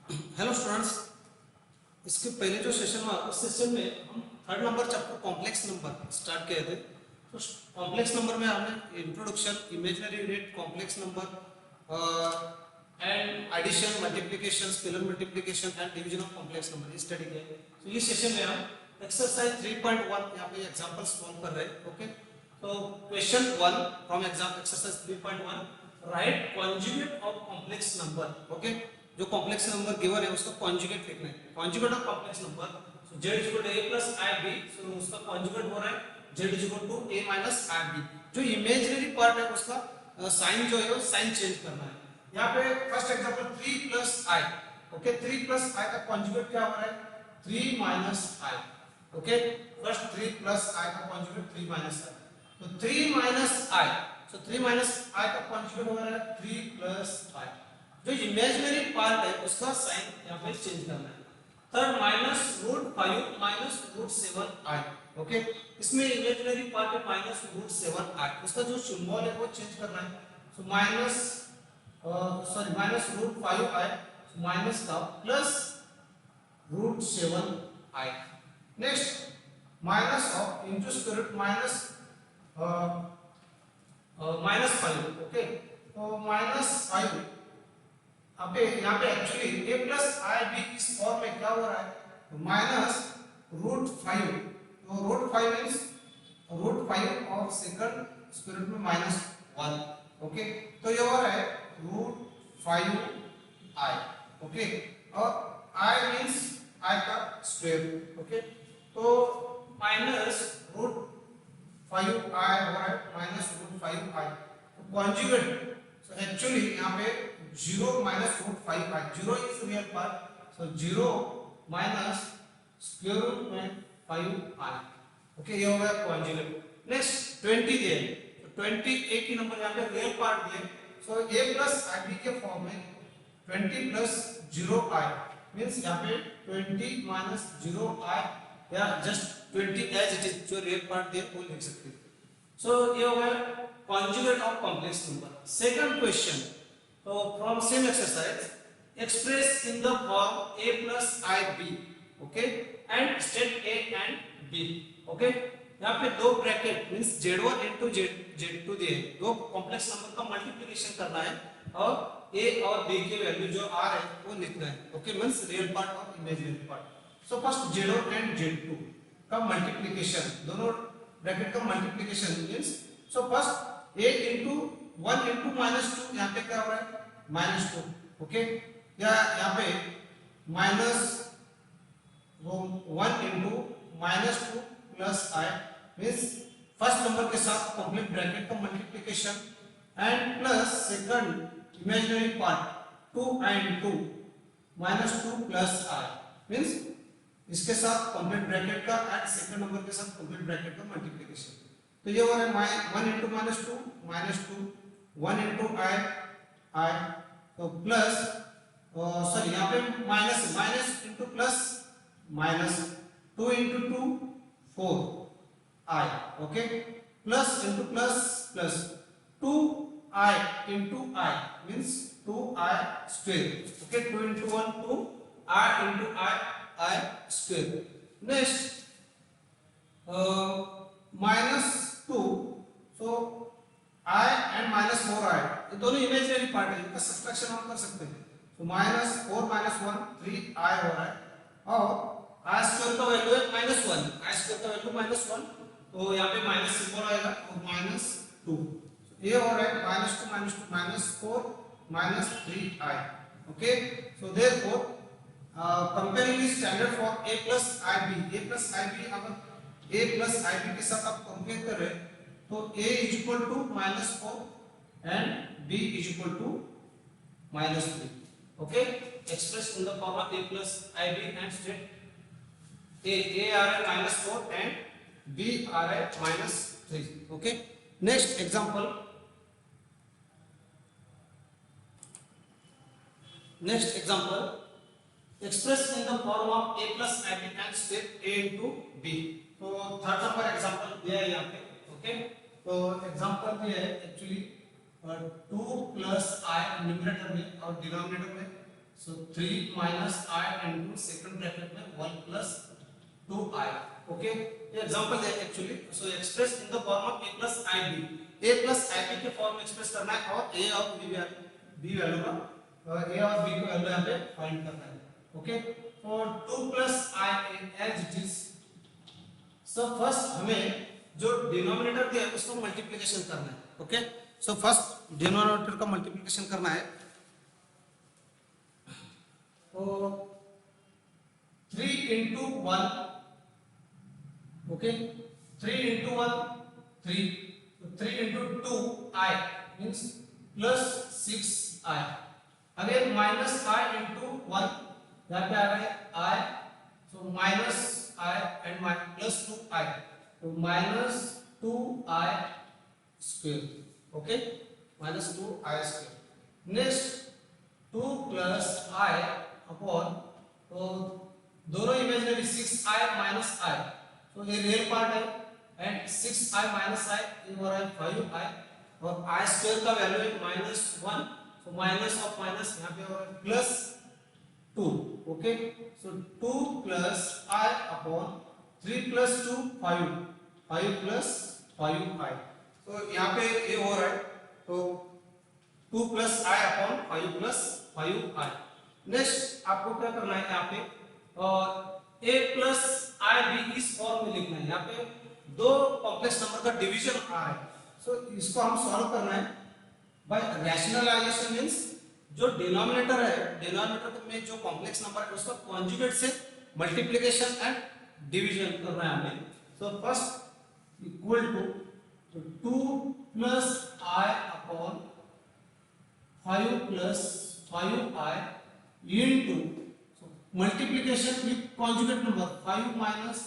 Hello students, इसके पहले जो सेशन हुआ उस सेशन में हम third number chapter complex number start किए थे। तो कॉम्प्लेक्स नंबर में हमने introduction, imaginary unit, complex number and addition, multiplication, scalar multiplication and division of complex number study किए। तो ये सेशन में हम एक्सरसाइज 3.1 यहाँ पे एग्जांपल सॉल्व कर रहे हैं। ओके, तो question 1 from exam exercise 3.1, write conjugate of complex number. Okay, जो कॉम्प्लेक्स नंबर गिवन है उसका कॉन्जुगेट लिखना है। Conjugate of complex number, so z equal to a plus i b, so उसका कॉन्जुगेट हो रहा है z equal to a minus ib। जो इमेजिनरी पार्ट है उसका साइन जो है वो साइन चेंज करना है। यहाँ पे first example 3 plus i। Okay, 3 plus i का कॉन्जुगेट क्या हो रहा है? 3 minus i। Okay, first 3 plus i का कॉन्जुगेट 3 माइनस i, तो 3 minus i, so 3 minus i का कॉन्जुगेट हो रहा है 3 प्लस i। जो इमेजिनरी पार्ट है उसका साइन यहाँ पे चेंज करना है। Third minus root 5 minus root 7i। Okay, इसमें इमेजिनरी पार्ट है माइनस रूट 7i, उसका जो सिंबल है वो चेंज करना है। So minus minus root 5i minus का plus root 7i। Next minus of into square root minus minus 5। Okay, तो माइनस 5 अबे यहाँ पे actually a plus i b इस फॉर्म में क्या हो रहा है? माइनस रूट 5, तो रूट 5 मीन्स रूट 5 और सेकंड स्क्वायर रूट में माइनस 1। ओके, तो ये हो रहा है रूट 5 आई। ओके, और i मीन्स i का स्क्वायर। ओके, तो माइनस रूट 5 आई हो रहा है माइनस रूट 5 आई। तो कॉन्जुगेट, सो एक्चुअली यहाँ पे 0 minus root 5 i, 0 is real part, so 0 minus square root में 5 आई। ओके, ये हो गया कॉन्जुगेट। नेक्स्ट 20 दिए, तो 20 एक ही नंबर यहाँ पे रियल पार्ट दिए, सो a प्लस आई बी के फॉर्म में 20 प्लस 0 आई मीन्स यहाँ पे 20 माइनस 0 आई, या जस्ट 20 एज इट इज जो रियल पार्ट दिए वो लिख सकते हैं। सो ये हो गया conjugate of complex number. Second question, तो from same exercise express in the form a plus ib, okay, and state a and b। Okay, यहाँ पे दो bracket means z1 into z2 दिए, दो कॉम्प्लेक्स नंबर का मल्टीप्लिकेशन करना है और a और b की वैल्यू जो आ रहे हैं वो लिखना है। ओके, मींस रियल पार्ट और imaginary part. So first z1 and z2 का मल्टीप्लिकेशन, दोनों ब्रैकेट का multiplication means, so first a into 1 into minus 2, यहाँ पे क्या हो रहा है? माइनस 2। ओके, या यहाँ पे minus 1 into minus 2 plus I means first number के साथ कंप्लीट ब्रैकेट का multiplication and plus second imaginary part 2 and 2 minus 2 plus I means इसके साथ कंप्लीट ब्रैकेट का एंड सेकंड नंबर के साथ कंप्लीट ब्रैकेट का मल्टीप्लिकेशन। तो ये हो रहा है 1 into minus 2 minus 2, 1 into i, तो प्लस सॉरी यहाँ पे minus, minus into plus minus, 2 into 2 4 i। Okay, plus into plus plus 2i into i means 2i square. Okay, 2 into 1 2 i into i square. Next minus 2, so i and minus 4i, ये दोनों imaginary part है, इनका subtraction हम कर सकते हैं। तो minus 4 minus 1 3i हो रहा है, और i स्क्वायर का वैल्यू है माइनस 1, i स्क्वायर का वैल्यू माइनस 1, तो यहाँ पे माइनस सिंबल आएगा और माइनस 2। ये हो रहा है minus 2 minus 2 minus 4 minus 3i। Okay, so therefore comparing standard for a plus ib, a plus ib, अगर a प्लस ib के साथ आप कंपेयर कर रहे हैं तो a is equal to minus 4 and b is equal to minus 3. Okay, expressed in the form of a plus ib and state a are at minus 4 and b are at minus 3. Okay, next example. Next example, expressed in the form of a plus ib and state a into b. तो third number example दिया है यहाँ पे। Okay, तो example दिया है actually 2 plus i numerator में और डिनोमिनेटर में so 3 minus i into second bracket में 1 प्लस 2i. ओके, ये एग्जांपल है actually. So express in the form of a plus ib. a plus ib के फॉर्म में एक्सप्रेस करना है और a और b वैल्यू का a और b को वैल्यू यहां पे फाइंड करना है. ओके, और 2 plus i as it is. So first हमें जो डिनोमिनेटर दिया है उसका मल्टीप्लिकेशन करना है. ओके, सो फर्स्ट डिनोमिनेटर का मल्टीप्लिकेशन करना है. तो 3 into 1. Okay, 3 into 1 3. So 3 into 2 I means plus 6i. Again minus i into 1. यहाँ पे आ रहा है I. So minus I and plus 2i. तो minus 2i square. Okay, minus 2i square. Next 2 plus I upon, तो दोनों imaginary 6i minus i. तो ये real part है एंड 6i माइनस i ये हो रहा है 5i और i स्क्वायर का वैल्यू है -1. सो माइनस ऑफ माइनस यहाँ पे हो रहा है plus 2. Okay, so 2 plus i upon 3 plus 2 5. 5 plus 5i. तो यहाँ पे ये हो रहा है तो 2 plus i upon 5 plus 5i. Next आपको क्या करना है यहाँ पे a प्लस आई बी इस फॉर्म में लिखना है. यहाँ पे दो कॉम्प्लेक्स नंबर का डिवीजन आ रहा है. सो इसको हम सॉल्व करना है बाय रैशनलाइजेशन. मींस जो डिनोमिनेटर है, डिनोमिनेटर में जो कॉम्प्लेक्स नंबर है उसका कॉन्जुगेट से मल्टीप्लिकेशन एंड डिवीजन करना है हमें. So first equal to 2 plus i upon 5 plus 5i into multiplication with conjugate number 5 minus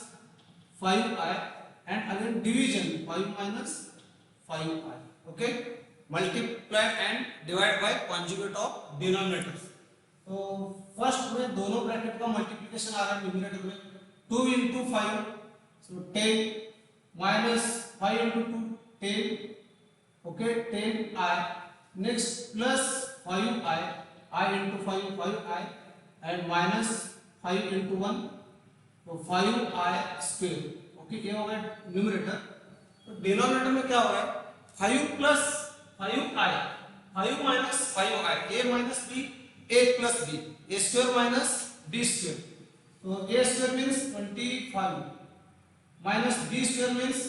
5i and again division 5 minus 5i. Okay, multiply and divide by conjugate of denominators. तो first में दोनों bracket का multiplication आ रहा है numerator में 2 into 5 so 10 minus 5 into 2 10. Okay, 10i. Next plus 5i, I into 5 5i and minus 5 into 1 तो 5i square. Okay, ये हो गया न्यूमरेटर. तो डिनोमिनेटर में क्या हो रहा है 5 plus 5i, 5 minus 5i, a minus b, a plus b, a square minus b square. तो a square means 25 minus b square means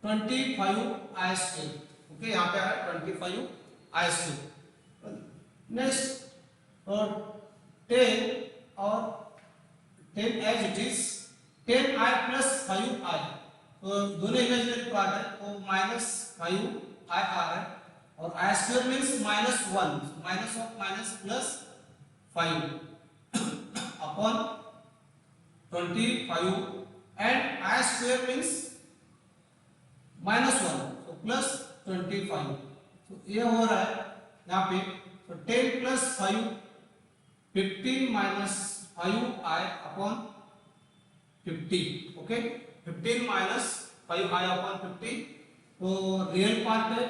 25i square. Okay, यहाँ पे आ रहा है 25i स्क्वायर. नेक्स्ट और 10 और 10 as it is 10i plus 5i. तो दोनों imaginary part है तो माइनस 5i आ रहा है और i square means -1. Minus of minus plus 5 upon 25 and i square means -1 तो प्लस 25. तो ये हो रहा है यहाँ पे. तो 10 plus 5 15 minus 5i upon 50. Okay, 15 minus 5i upon 50. तो रियल पार्ट है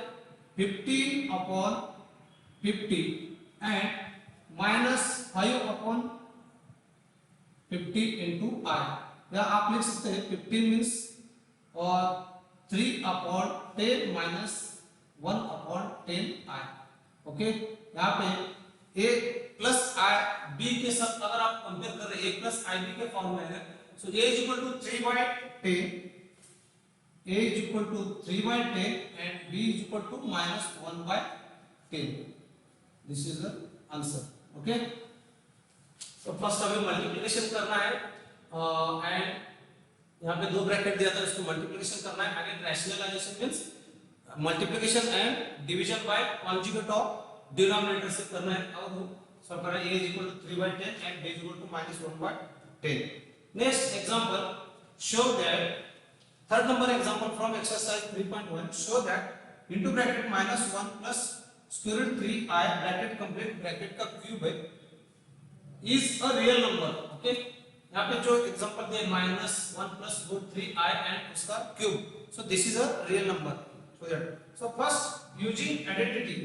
15 upon 50 and minus 5 upon 50 into i. या आप लिख सकते हैं 15 मीन्स और 3 upon 10 minus 1 upon 10i. Okay, यहाँ पे a प्लस आई बी के साथ अगर आप कंपेयर कर रहे हैं a प्लस आई बी के फॉर्म में है so a is equal to 3/10, a is equal to 3/10 and b is equal to -1/10. This is the answer. Okay, तो फर्स्ट हमें मल्टीप्लिकेशन करना है एंड यहाँ पे दो ब्रैकेट दिया था इसको मल्टीप्लिकेशन करना है. Again rationalisation means multiplication and division by conjugate of denominator से करना है. और सब करना है a is equal to 3/10 and b is equal to -1/10. Next example, show that third number example from exercise 3.1 show that into bracket -1 plus square root 3i bracket complete bracket का cube है is a real number. okay, यहाँ पे जो example दिया -1 plus root 3i and उसका cube. so this is a real number. so first using identity.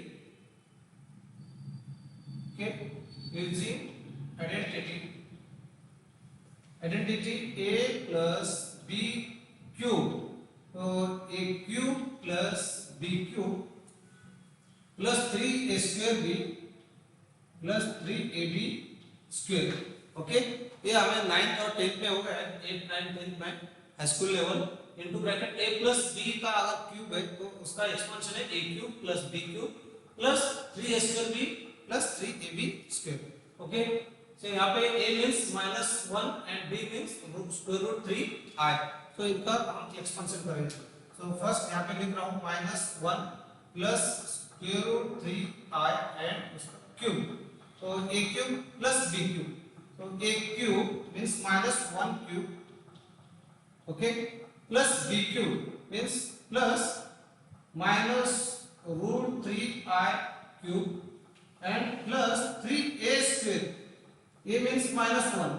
okay, using identity a plus b cube. So a cube plus b cube plus 3a square b plus 3ab square. Okay, ये हमें 9th और 10th में होगा, 8, 9, 10th में high school level into bracket a plus b का अगर cube है तो उसका एक्सपेंशन है a cube plus b cube plus 3a square b plus 3ab square. Okay, so यहाँ पे a means -1 and b means square root 3i. तो इनका हम एक्सपेंशन करेंगे. सो फर्स्ट यहाँ पे लिख रहा हूँ -1 plus square root 3i and उसका क्यूब. तो a cube plus b cube. So a cube means -1 cube, okay, plus b cube means plus minus root 3i cube and plus 3a square. A means -1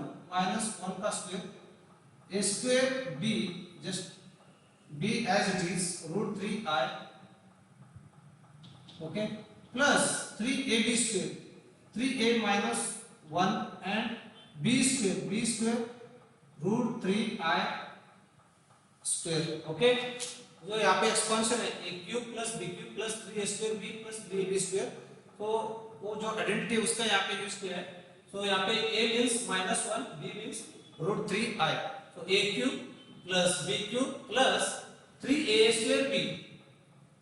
का square, a square b, just b as it is, root 3i, okay, plus 3ab square, 3a minus 1 and b square root 3i square. Okay, जो यहाँ पे expansion है a cube plus b cube plus 3a square b plus 3ab square. तो वो जो identity उसका यहाँ पे यूज किया है. सो यहाँ पे a means -1, b means root 3i. तो a cube plus b cube plus 3a square b,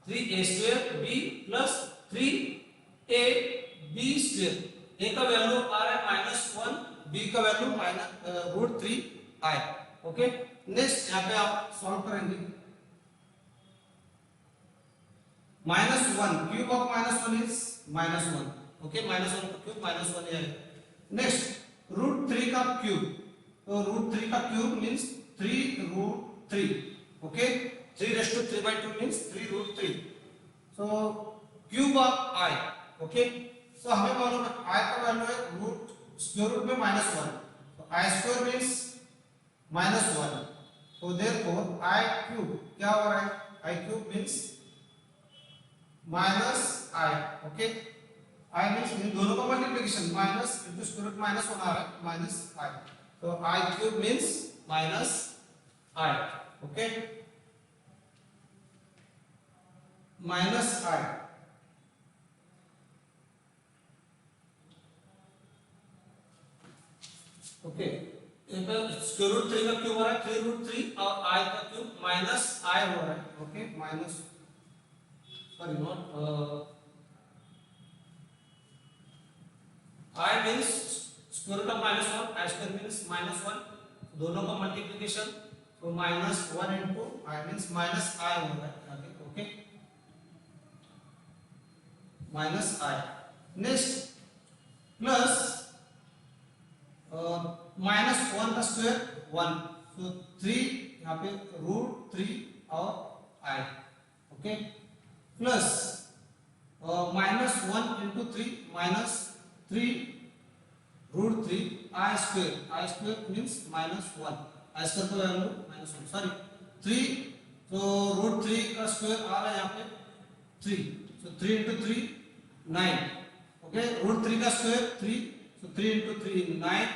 3a square b plus 3ab square. a का वैल्यू आ रहा है -1, b का value root 3i. Okay, next यहाँ पे आप सॉल्व करेंगे. -1 क्यूब ऑफ -1 इज -1. ओके, -1 का क्यूब -1 है. नेक्स्ट रूट 3 का क्यूब. तो रूट 3 का cube means 3 root 3. Okay, 3^3/2 means 3 root 3. So cube of i. Okay, तो हमें मालूम है i का वैल्यू है रूट स्क्वायर रूट में -1. तो i स्क्वायर मींस -1. तो देयरफॉर i क्यूब क्या हो रहा है? i cube means -i. Okay, i means इन दोनों का multiplication minus into square root -1 आ रहा है -i. तो i cube means -i. Okay, -i. Okay, square root 3 का क्यूब हो रहा है 3 रूट 3 और i का क्यूब माइनस i हो रहा है. Okay, minus sorry not i means square root of -1, i square means -1, दोनों का मल्टीप्लिकेशन. तो -1 इनटू i मींस -i हो रहा है आगे. Okay, -i. नेक्स्ट प्लस -1 का स्क्वायर 1. तो 3 यहाँ पे रूट 3 और i. Okay, plus -1 into 3 -3 root 3 i square means -1. i square का वैल्यू -1 सॉरी 3. तो रूट 3 का स्क्वायर आ रहा है यहाँ पे 3. तो 3 इंटू 3 9. ओके, रूट 3 का square 3. So 3 into 3 9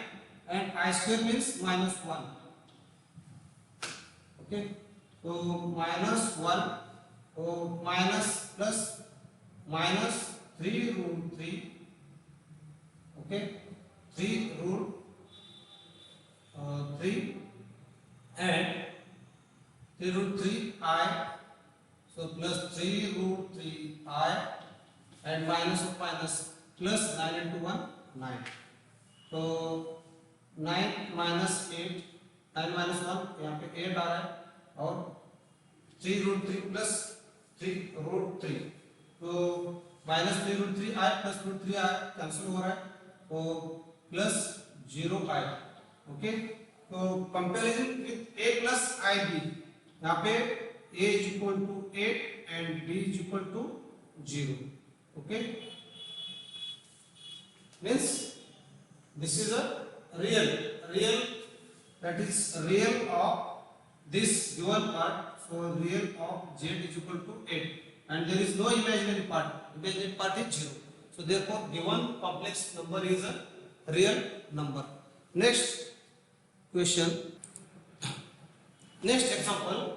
and I square means -1. Okay, so -1, so minus plus -3 root 3. Okay, 3 root 3 and 3 root 3i. So plus 3 root 3i and minus of minus plus 9 into 1 9. तो 9 minus 8, 9 minus 1 यहाँ पे 8 आ रहा है और 3 root 3 plus 3 root 3. तो minus 3 root 3 i plus root 3 i cancel हो रहा है. तो plus 0 i. ओके, तो comparison with a plus ib. यहाँ पे a is equal to 8 and b is equal to 0. Okay, means this is a real that is real of this given part. So real of z is equal to 8 and there is no imaginary part. Imaginary part is 0. So therefore given complex number is a real number. Next question. Next example,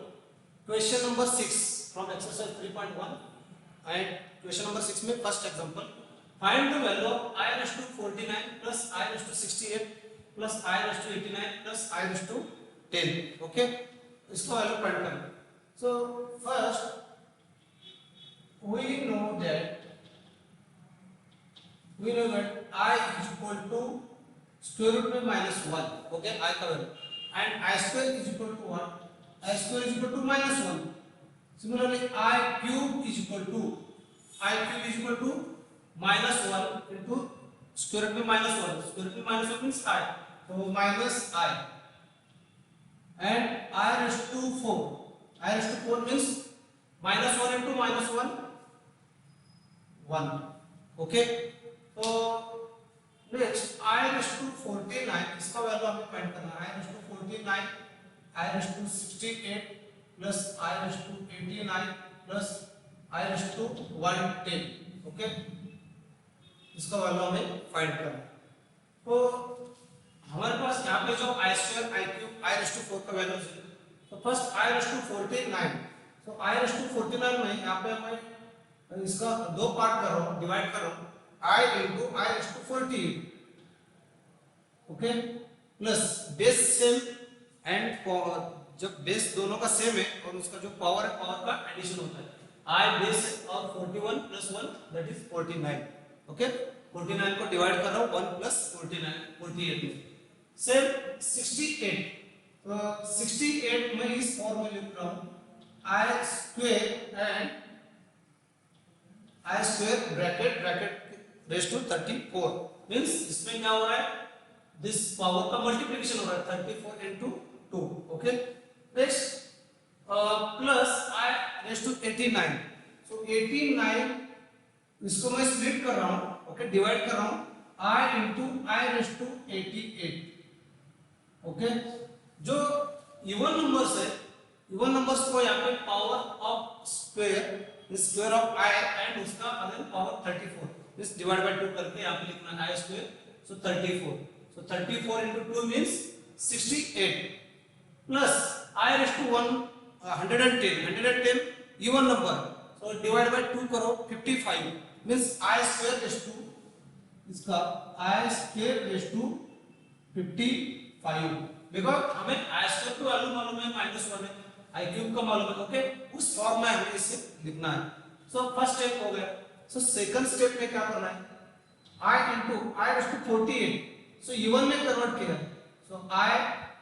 question number 6 from exercise 3.1, and question number 6 में first example, find the value of I raised to 49 plus I raised to 68 plus I raised to 89 plus I raised to 10. Okay, इसका value find करना. So first we know that I is equal to square root में minus 1. Okay, I का value, and I square is equal to what? I square is equal to minus 1. Similarly, I cube is equal to minus 1 into square root में minus 1. Square root में minus 1 means I. So minus I. And I raised to 4. I raised to 4 means minus 1 into minus 1, 1. Okay. So next I raised to 49. इसका value हमें find करना है. I raised to 49, I raised to 68 plus I raised to 89 plus I raised to 110. Okay. इसका value हमें find करना है. तो हमारे पास यहाँ पे जो I square, I cube, I raised to 4 का वैल्यू है. तो फर्स्ट I raised to 49. तो I raised to 49 में यहाँ पे मैं इसका दो पार्ट कर रहा हूँ, डिवाइड कर रहा हूँ. I into I raised to 48. Okay, plus base same and जब बेस दोनों का सेम है और उसका जो पावर है, पावर का एडिशन होता है. I बेस और 41 प्लस 1 दैट इज 49. ओके, 49 को डिवाइड कर रहा हूँ 1 प्लस 49 48 में. सेम 68. तो 68 में इस फॉर्म में लिख रहा हूँ I square and I square bracket raise to 34. Means इसमें क्या हो रहा है, दिस पावर का मल्टीप्लिकेशन हो रहा है 34 into 2. Okay, next plus I raise to 89. So 89 इसको मैं स्प्लिट कर रहा हूँ. ओके, डिवाइड कर रहा हूँ I into I raise to 88. Okay, जो इवन नंबर्स है, इवन नंबर्स को यहाँ पे power of square of I and उसका again power 34. This divide by 2 करके यहाँ पे लिखना है I square. So 34. So 34 into 2 means 68 plus I raised to 110 even number. So divide by 2 करो 55 means I square raised to इसका I square raised to 55. Because हमें I square की value मालूम है -1 है, I क्यूब का मालूम है. ओके, उस फॉर्म में हमें इसे लिखना है. सो फर्स्ट स्टेप हो गया. सो सेकंड स्टेप में क्या करना है, I into I raised to 48. So even में कन्वर्ट किया. सो I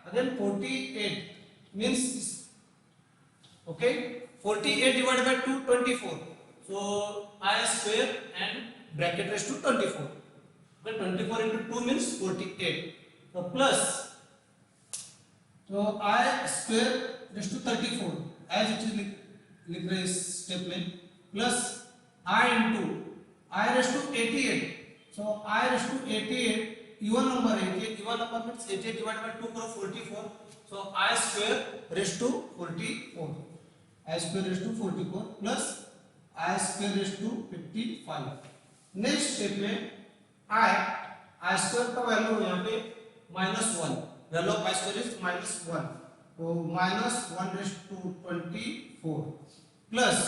again 48 means okay 48 divided by 2 24. So I square and bracket raised to 24. Okay, 24 into 2 means 48. So plus, so I square raised to 34 as it is लिख रहे इस step में, plus I into I raised to 88. So I raised to 88 even number है. ये even number means 88 divided by 2 करो 44. So I square raise to 44. I square raise to 44 plus I square raise to 55. Next step में I square का value यहाँ पे -1. Value of I square is -1. तो -1 raise to 24 plus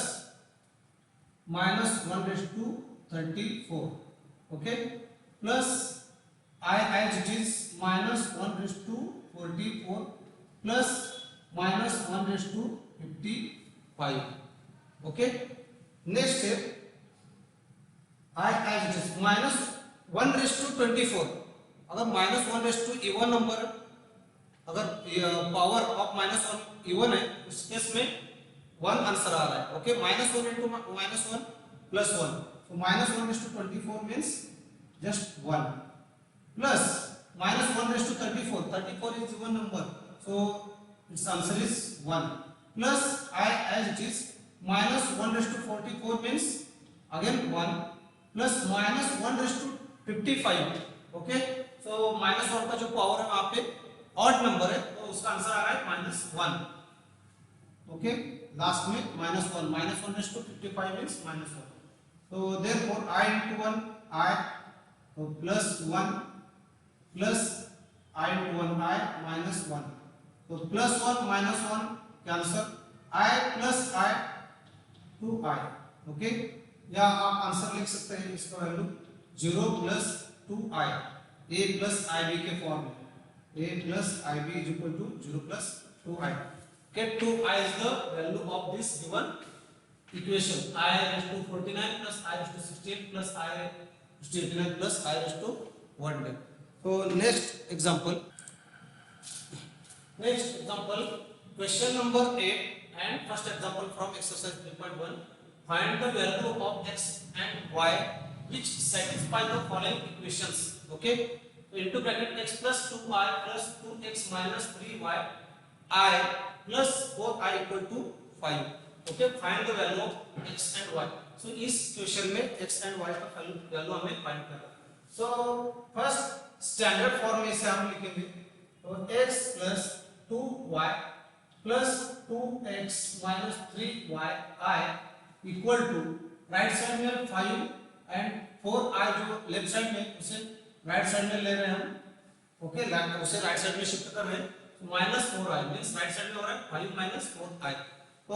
-1 raise to 34. Okay, plus I as it is -1 raised to 44 plus -1 raised to 55. Okay. Next step, I as it is -1 raised to 24. अगर -1 raised to even number, अगर power of -1 even है, उस case में 1 answer आ रहा है. Okay, -1 into -1 plus 1. So -1 raised to 24 means just 1. Plus -1 raised to 34. 34 is even number, so its answer is 1. Plus I as it is -1 raised to 44 means again 1. Plus -1 raised to 55. Okay, सो -1 का जो power है वहां पे odd number है, तो उसका answer आ रहा है -1. ओके, लास्ट में -1 raised to 55 means -1. So therefore I into 1 I plus 1 plus I to 1 I minus 1. तो plus 1 minus 1 cancel, I plus I to I. Okay, या आप आंसर लिख सकते हैं इसका value 0 plus 2I, a plus ib के form में, a plus ib is equal to 0 plus 2I. Okay, 2I is the value of this given equation. I raised to 49 plus I raised to 16 plus I raised to 89 plus I raised to 1. So next example, question number 8 and first example from exercise 3.1. Find the value of x and y which satisfy the following equations. Okay, so into bracket x plus 2y plus 2x minus 3y I plus 4I equal to 5. Okay, find the value of x and y. So इस question में x and y का value हमें find करना है. So first standard form में इसे हम लिखेंगे, तो x plus 2y plus 2x minus 3y I equal to right side में 5 एंड 4i जो लेफ्ट साइड में उसे राइट साइड में ले रहे हैं हम. ओके, उसे राइट साइड में शिफ्ट कर रहे हैं, तो minus 4i means right side में हो रहा है 5 minus 4i. तो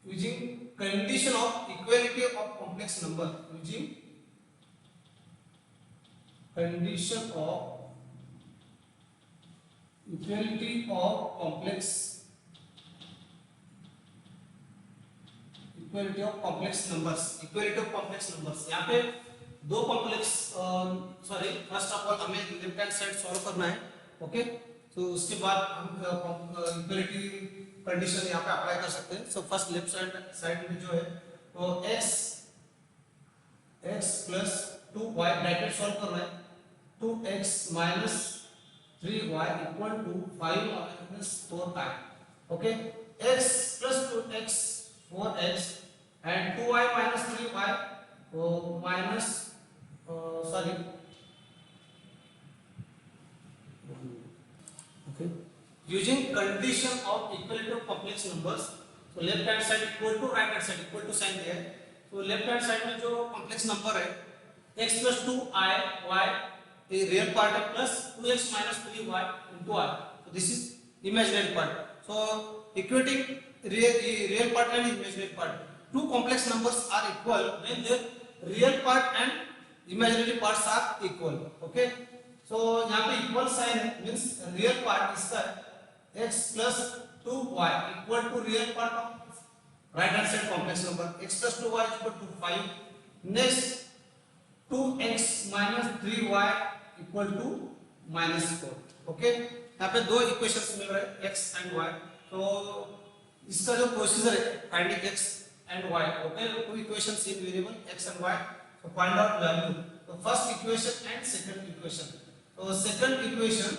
using condition of equality of complex number, using condition of equality of complex numbers. यहाँ पे दो complex, sorry first of all हमें लेफ्ट हैंड साइड सॉल्व करना है. ओके, तो उसके बाद हम इक्वलिटी कंडीशन यहाँ पे अप्लाई कर सकते हैं. सो फर्स्ट लेफ्ट साइड में जो है तो x plus 2y bracket solve करना है, 2x minus 3y equal to 5 minus 4i. Okay, x plus 2x 4x and 2y minus 3y minus sorry, okay, using condition of equality of complex numbers. So left hand side equal to right hand side equal to sign दिया है. तो left hand side में जो complex number है x plus 2i y ये real part है plus 2x minus 3y into r. So this is imaginary part. So equating real part and imaginary part. Two complex numbers are equal when their real part and imaginary parts are equal. Okay, so यहाँ पे equal sign है means real part इसका x plus 2y equal to real part of right hand side complex number, x plus 2y equal to 5. Next 2x minus 3y equal to minus 4. Okay, यहाँ पे दो equations मिल रहे हैं x and y. तो इसका जो procedure है finding x and y, okay, two equations in variable x and y, so find out value. तो first equation and second equation. तो सेकंड इक्वेशन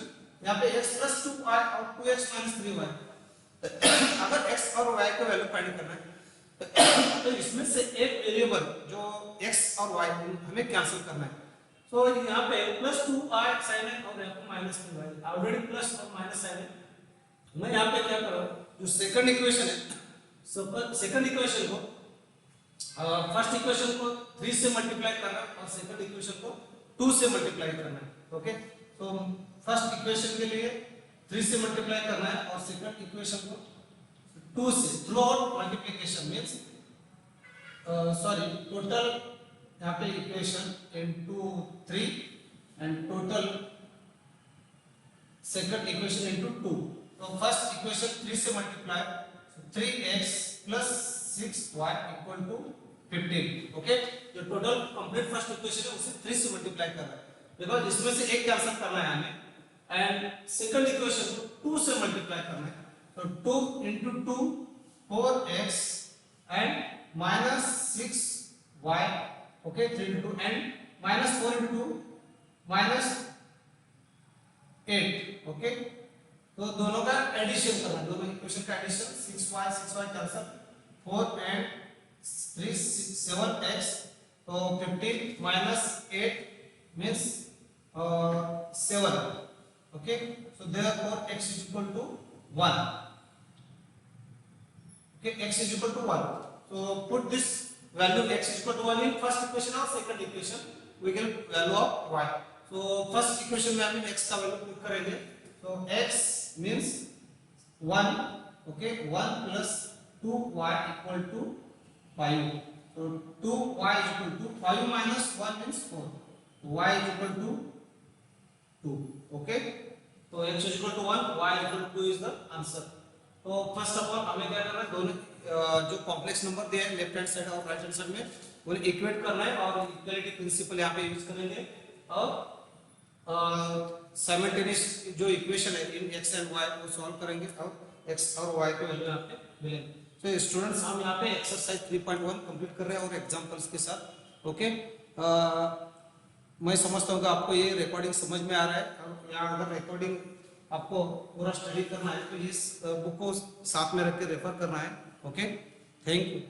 यहाँ पे x plus 2y और 2x minus 3y, अगर x और y का value find करना है तो इसमें से एक वेरिएबल जो x और y हमें कैंसिल करना है. तो यहाँ पे प्लस 2y साइन है और यहाँ पे माइनस 3y, ऑलरेडी प्लस और माइनस साइन है. मैं यहाँ पे क्या करूँ, जो सेकंड इक्वेशन है, सेकंड इक्वेशन को फर्स्ट इक्वेशन को 3 से मल्टीप्लाई करना और सेकंड इक्वेशन को 2 से मल्टीप्लाई करना है. ओके, तो फर्स्ट इक्वेशन के लिए 3 से मल्टीप्लाई करना है और सेकंड इक्वेशन को 2 से. Through out multiplication means sorry total यहाँ पे equation into 3 and total second equation into 2. तो फर्स्ट इक्वेशन 3 से multiply 3x plus 6y equal to 15. Okay, जो टोटल कंप्लीट फर्स्ट इक्वेशन है उसे 3 से मल्टीप्लाई कर रहा है बिकॉज़ इसमें से एक कैंसिल करना है हमें, एंड सेकंड इक्वेशन को 2 से मल्टीप्लाई करना है. तो 2 into 2 4x and minus 6y. Okay, 3 into 2 and minus 4 into 2 minus 8. Okay, तो दोनों का एडिशन करना, दोनों इक्वेशन का addition. 6y cancel, 4 and 3 7x, तो 15 minus 8 means 7. Okay, so therefore x is equal to 1. Okay, x is equal to 1. So put this value x is equal to 1 in first equation or second equation we get value of y. So first equation में हम x का value put करेंगे. So x means 1, okay, 1 plus 2y equal to 5. So 2y is equal to 5 minus 1 means 4. Y is equal to 2. Okay. So x is equal to 1, y is equal to 2 is the answer. तो first of all हमें क्या करना है, दोनों जो complex number दिए हैं left hand side और राइट हैंड साइड में उन्हें इक्वेट करना है और इक्वालिटी प्रिंसिपल यहाँ पे यूज करेंगे और साइमल्टेनियस जो इक्वेशन है इन x एंड y को सॉल्व करेंगे और x और y के वैल्यू यहाँ पे मिलेंगे. तो स्टूडेंट्स हम यहाँ पे एक्सरसाइज 3.1 कंप्लीट कर रहे हैं और एग्जांपल्स के साथ. ओके, मैं समझता हूँ कि आपको ये रिकॉर्डिंग समझ में आ रहा है और यहाँ अगर रिकॉर्डिंग आपको पूरा स्टडी करना है तो इस बुक को साथ में रख के रेफर करना है. Okay, thank you.